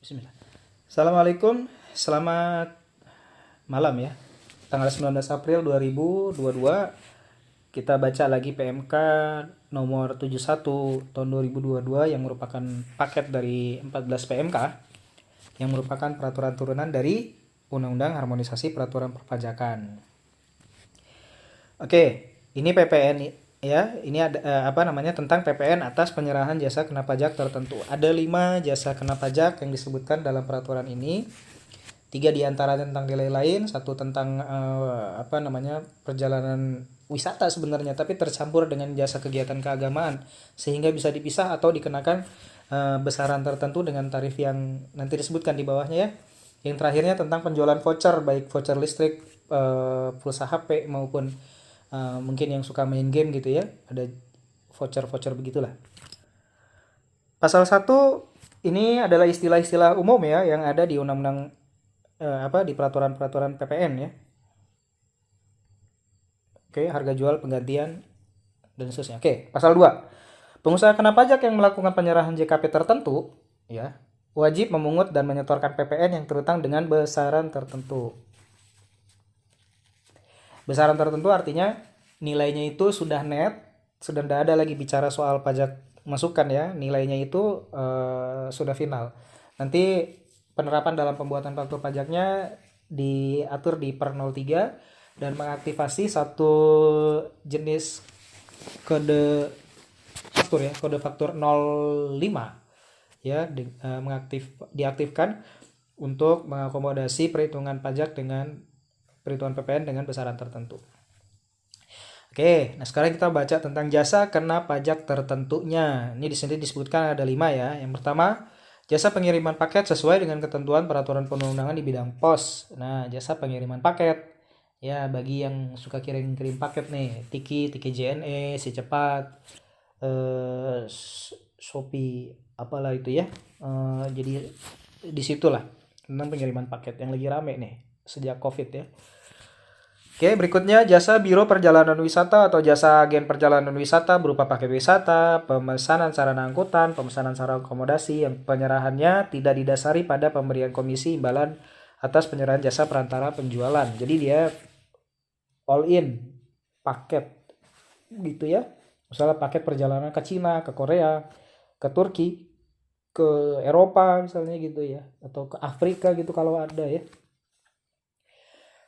Bismillah. Assalamualaikum, selamat malam ya. Tanggal 19 April 2022 kita baca lagi PMK nomor 71 tahun 2022 yang merupakan paket dari 14 PMK yang merupakan peraturan turunan dari Undang-Undang Harmonisasi Peraturan Perpajakan. Oke, ini PPN ya. Ini ada tentang PPN atas penyerahan jasa kena pajak tertentu. Ada 5 jasa kena pajak yang disebutkan dalam peraturan ini. 3 diantaranya tentang nilai lain, 1 tentang perjalanan wisata sebenarnya, tapi tercampur dengan jasa kegiatan keagamaan sehingga bisa dipisah atau dikenakan besaran tertentu dengan tarif yang nanti disebutkan di bawahnya ya. Yang terakhirnya tentang penjualan voucher, baik voucher listrik, pulsa HP maupun mungkin yang suka main game gitu ya, ada voucher-voucher begitulah. Pasal 1 ini adalah istilah-istilah umum ya yang ada di undang-undang di peraturan-peraturan PPN ya. Oke, harga jual, penggantian dan seterusnya. Oke, pasal 2. Pengusaha kena pajak yang melakukan penyerahan JKP tertentu ya, wajib memungut dan menyetorkan PPN yang terutang dengan besaran tertentu. Besaran tertentu artinya nilainya itu sudah net, sudah tidak ada lagi bicara soal pajak masukan ya, nilainya itu sudah final. Nanti penerapan dalam pembuatan faktur pajaknya diatur di per 03 dan mengaktifasi satu jenis kode faktur ya, kode faktur 05 ya, diaktifkan untuk mengakomodasi perhitungan pajak dengan perhitungan PPN dengan besaran tertentu. Oke, nah sekarang kita baca tentang jasa kena pajak tertentunya. Ini di sini disebutkan ada 5 ya. Yang pertama, jasa pengiriman paket sesuai dengan ketentuan peraturan perundang-undangan di bidang pos. Nah, jasa pengiriman paket ya bagi yang suka kirim-kirim paket nih, Tiki JNE, Si Cepat, Shopee, apalah itu ya. Jadi disitulah tentang pengiriman paket yang lagi rame nih sejak COVID ya. Oke, berikutnya jasa biro perjalanan wisata atau jasa agen perjalanan wisata berupa paket wisata, pemesanan sarana angkutan, pemesanan sarana akomodasi yang penyerahannya tidak didasari pada pemberian komisi imbalan atas penyerahan jasa perantara penjualan. Jadi dia all in paket gitu ya. Misalnya paket perjalanan ke Cina, ke Korea, ke Turki, ke Eropa misalnya gitu ya, atau ke Afrika gitu kalau ada ya.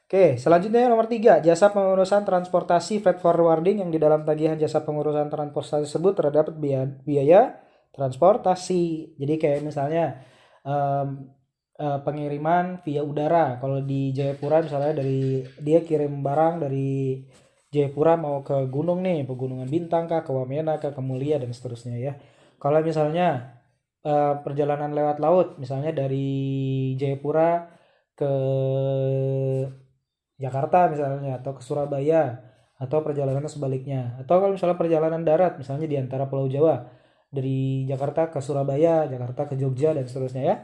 Oke, selanjutnya nomor 3, jasa pengurusan transportasi freight forwarding yang di dalam tagihan jasa pengurusan transportasi tersebut terdapat biaya transportasi. Jadi kayak misalnya pengiriman via udara. Kalau di Jayapura misalnya dari dia kirim barang dari Jayapura mau ke gunung nih, Pegunungan Bintang kah, ke Wamena kah, ke Mulia dan seterusnya ya. Kalau misalnya perjalanan lewat laut, misalnya dari Jayapura ke Jakarta misalnya atau ke Surabaya atau perjalanan sebaliknya, atau kalau misalnya perjalanan darat misalnya di antara Pulau Jawa dari Jakarta ke Surabaya, Jakarta ke Jogja dan seterusnya ya.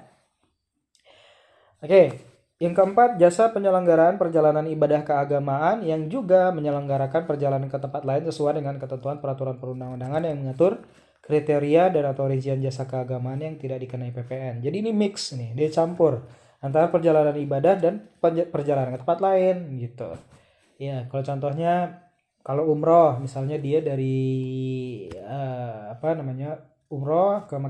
Oke, yang keempat, jasa penyelenggaraan perjalanan ibadah keagamaan yang juga menyelenggarakan perjalanan ke tempat lain sesuai dengan ketentuan peraturan perundang-undangan yang mengatur kriteria dan atau rincian jasa keagamaan yang tidak dikenai PPN. Jadi ini mix nih, dia campur antara perjalanan ibadah dan perjalanan ke tempat lain gitu. Ya, kalau contohnya kalau umroh misalnya dia dari umroh ke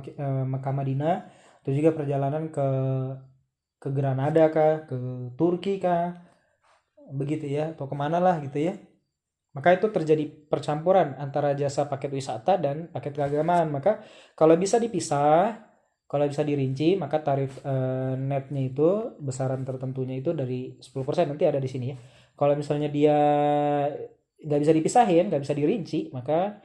Mekah Madinah, itu juga perjalanan ke Granada kah, ke Turki kah, begitu ya, atau kemana lah gitu ya. Maka itu terjadi percampuran antara jasa paket wisata dan paket keagamaan. Maka kalau bisa dipisah, kalau bisa dirinci, maka tarif netnya itu besaran tertentunya itu dari 10%, nanti ada di sini ya. Kalau misalnya dia nggak bisa dipisahin, nggak bisa dirinci, maka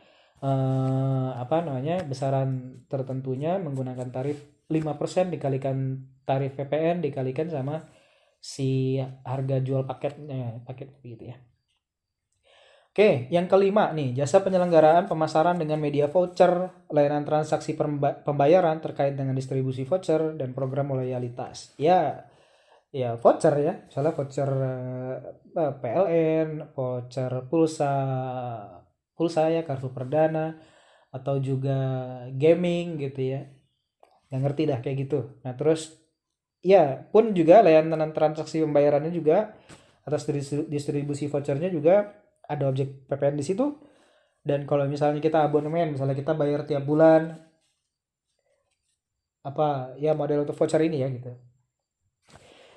besaran tertentunya menggunakan tarif 5% dikalikan tarif PPN dikalikan sama si harga jual paketnya, paket gitu ya. Oke, yang kelima nih, jasa penyelenggaraan pemasaran dengan media voucher, layanan transaksi pembayaran terkait dengan distribusi voucher dan program loyalitas. Ya, voucher ya, misalnya voucher PLN, voucher pulsa ya, kartu perdana, atau juga gaming gitu ya. Nggak ngerti dah kayak gitu. Nah terus Ya, pun juga layanan transaksi pembayarannya juga atas distribusi vouchernya juga ada objek PPN di situ. Dan kalau misalnya kita abonemen, misalnya kita bayar tiap bulan apa ya model untuk voucher ini ya gitu.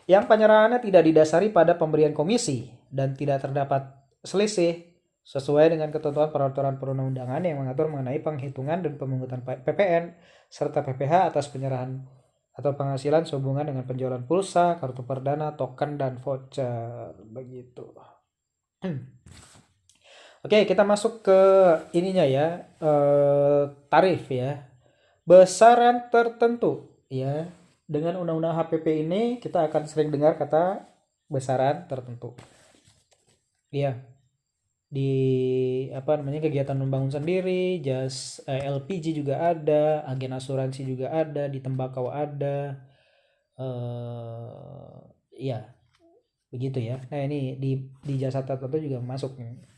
Yang penyerahannya tidak didasari pada pemberian komisi dan tidak terdapat selisih sesuai dengan ketentuan peraturan perundang-undangan yang mengatur mengenai penghitungan dan pemungutan PPN serta PPh atas penyerahan atau penghasilan sehubungan dengan penjualan pulsa, kartu perdana, token, dan voucher. Begitu. Oke, kita masuk ke ininya ya, tarif ya. Besaran tertentu ya. Dengan undang-undang HPP ini kita akan sering dengar kata besaran tertentu. Iya, di apa namanya kegiatan membangun sendiri, LPG juga ada, agen asuransi juga ada, di tembakau ada. Iya, begitu ya. Nah, ini di jasa tertentu juga masuk nih.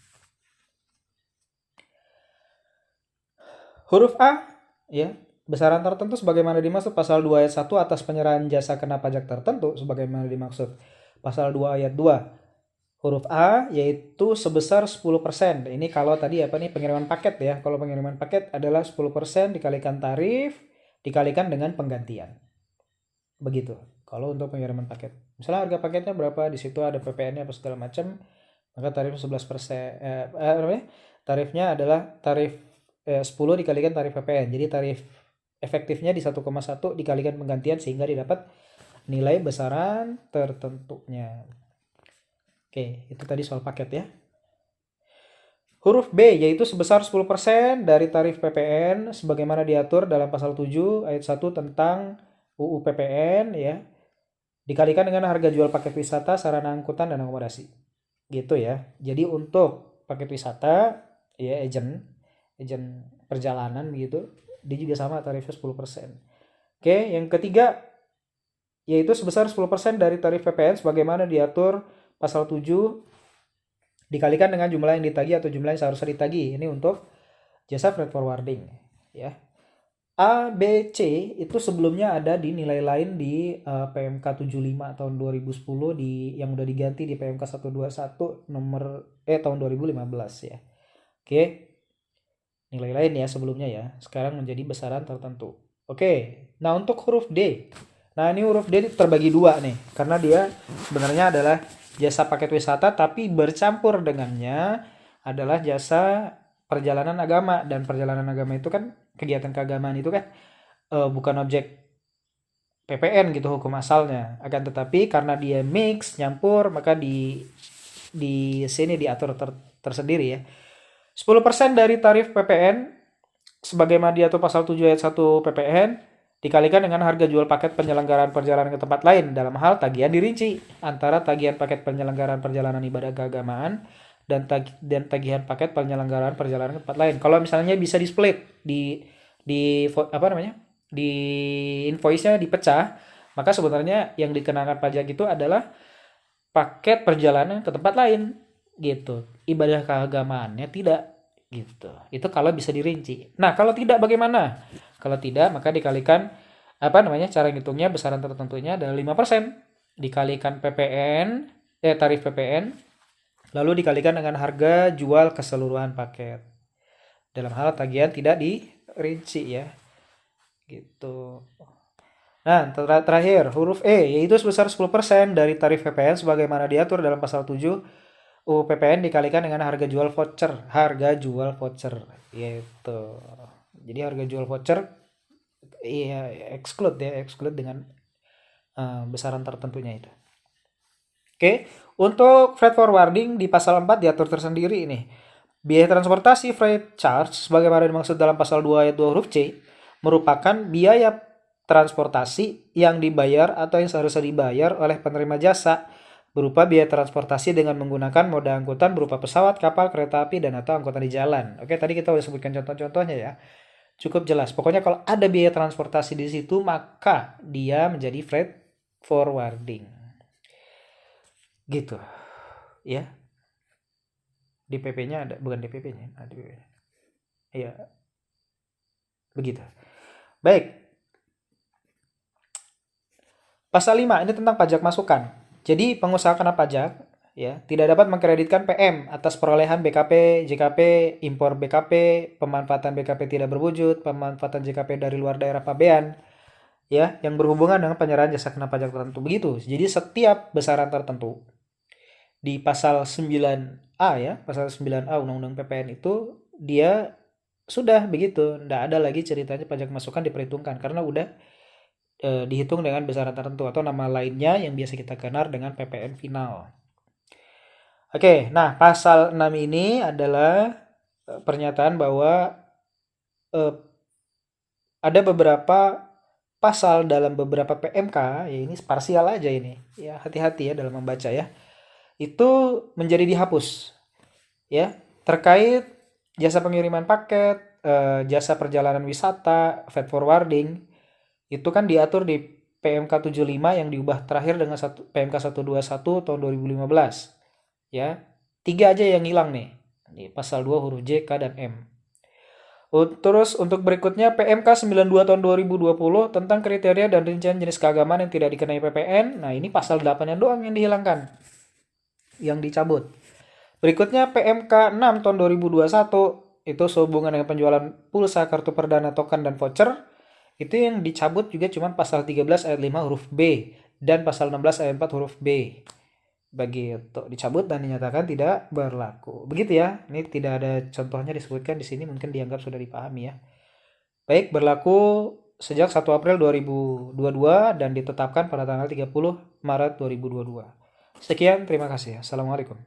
Huruf A ya, besaran tertentu sebagaimana dimaksud pasal 2 ayat 1 atas penyerahan jasa kena pajak tertentu sebagaimana dimaksud pasal 2 ayat 2 huruf A yaitu sebesar 10%. Ini kalau tadi apa nih pengiriman paket ya. Kalau pengiriman paket adalah 10% dikalikan tarif dikalikan dengan penggantian. Begitu. Kalau untuk pengiriman paket. Misalnya harga paketnya berapa, di situ ada PPN-nya apa segala macam, maka tarif 11%. Tarifnya adalah tarif 10 dikalikan tarif PPN. Jadi tarif efektifnya di 1,1 dikalikan penggantian sehingga didapat nilai besaran tertentunya. Oke, itu tadi soal paket ya. Huruf B yaitu sebesar 10% dari tarif PPN sebagaimana diatur dalam pasal 7 ayat 1 tentang UU PPN ya. Dikalikan dengan harga jual paket wisata, sarana angkutan dan akomodasi. Gitu ya. Jadi untuk paket wisata ya agent perjalanan gitu, dia juga sama tarifnya 10%. Oke, yang ketiga yaitu sebesar 10% dari tarif PPN sebagaimana diatur pasal 7 dikalikan dengan jumlah yang ditagih atau jumlah yang seharusnya ditagih. Ini untuk jasa freight forwarding ya. A, B, C itu sebelumnya ada di nilai lain di PMK 75 tahun 2010 yang udah diganti di PMK 121 tahun 2015 ya. Oke. Nilai lain ya sebelumnya ya. Sekarang menjadi besaran tertentu. Oke. Nah, untuk huruf D. Nah, ini huruf D terbagi dua nih karena dia sebenarnya adalah jasa paket wisata tapi bercampur dengannya adalah jasa perjalanan agama, dan perjalanan agama itu kan kegiatan keagamaan itu kan bukan objek PPN gitu hukum asalnya, akan tetapi karena dia mix nyampur maka di sini diatur tersendiri ya. 10% dari tarif PPN sebagaimana diatur pasal 7 ayat 1 PPN dikalikan dengan harga jual paket penyelenggaraan perjalanan ke tempat lain dalam hal tagihan dirinci antara tagihan paket penyelenggaraan perjalanan ibadah keagamaan dan tagihan paket penyelenggaraan perjalanan ke tempat lain. Kalau misalnya bisa di split di apa namanya? Di invoice-nya dipecah, maka sebenarnya yang dikenakan pajak itu adalah paket perjalanan ke tempat lain gitu. Ibadah keagamaannya tidak gitu. Itu kalau bisa dirinci. Nah, kalau tidak bagaimana? Kalau tidak maka dikalikan apa namanya? Cara ngitungnya besaran tertentunya adalah 5% dikalikan PPN tarif PPN lalu dikalikan dengan harga jual keseluruhan paket. Dalam hal tagihan tidak dirinci ya. Gitu. Nah, terakhir huruf E yaitu sebesar 10% dari tarif PPN sebagaimana diatur dalam pasal 7 UU PPN dikalikan dengan harga jual voucher. Harga jual voucher yaitu. Jadi harga jual voucher exclude dengan besaran tertentunya itu. Oke, untuk freight forwarding di pasal 4 diatur tersendiri ini. Biaya transportasi freight charge sebagaimana dimaksud dalam pasal 2 ayat 2 huruf C merupakan biaya transportasi yang dibayar atau yang seharusnya dibayar oleh penerima jasa berupa biaya transportasi dengan menggunakan moda angkutan berupa pesawat, kapal, kereta api, dan atau angkutan di jalan. Oke, tadi kita udah sebutkan contoh-contohnya ya. Cukup jelas. Pokoknya kalau ada biaya transportasi di situ, maka dia menjadi freight forwarding. Gitu. Ya. Di PP-nya ada, bukan di PP-nya, ada di PP-nya. Iya. Begitu. Baik. Pasal 5 ini tentang pajak masukan. Jadi pengusaha kena pajak ya tidak dapat mengkreditkan PM atas perolehan BKP, JKP, impor BKP, pemanfaatan BKP tidak berwujud, pemanfaatan JKP dari luar daerah pabean ya yang berhubungan dengan penyerahan jasa kena pajak tertentu. Begitu. Jadi setiap besaran tertentu di pasal 9A ya, pasal 9A Undang-Undang PPN itu dia sudah begitu, tidak ada lagi ceritanya pajak masukan diperhitungkan karena udah dihitung dengan besaran tertentu atau nama lainnya yang biasa kita kenal dengan PPN final. Oke, nah pasal 6 ini adalah pernyataan bahwa ada beberapa pasal dalam beberapa PMK, ya ini parsial aja ini, ya hati-hati ya dalam membaca ya, itu menjadi dihapus, ya terkait jasa pengiriman paket, jasa perjalanan wisata, freight forwarding, itu kan diatur di PMK 75 yang diubah terakhir dengan PMK 121 tahun 2015. Ya, 3 aja yang hilang nih. Ini pasal 2 huruf J, K, dan M. Terus untuk berikutnya PMK 92 tahun 2020 tentang kriteria dan rincian jenis keagamaan yang tidak dikenai PPN. Nah, ini pasal 8-nya doang yang dihilangkan. Yang dicabut. Berikutnya PMK 6 tahun 2021 itu sehubungan dengan penjualan pulsa, kartu perdana, token, dan voucher. Itu yang dicabut juga cuma pasal 13 ayat 5 huruf B dan pasal 16 ayat 4 huruf B. Begitu, dicabut dan dinyatakan tidak berlaku. Begitu ya. Ini tidak ada contohnya disebutkan di sini, mungkin dianggap sudah dipahami ya. Baik, berlaku sejak 1 April 2022 dan ditetapkan pada tanggal 30 Maret 2022. Sekian, terima kasih. Assalamualaikum.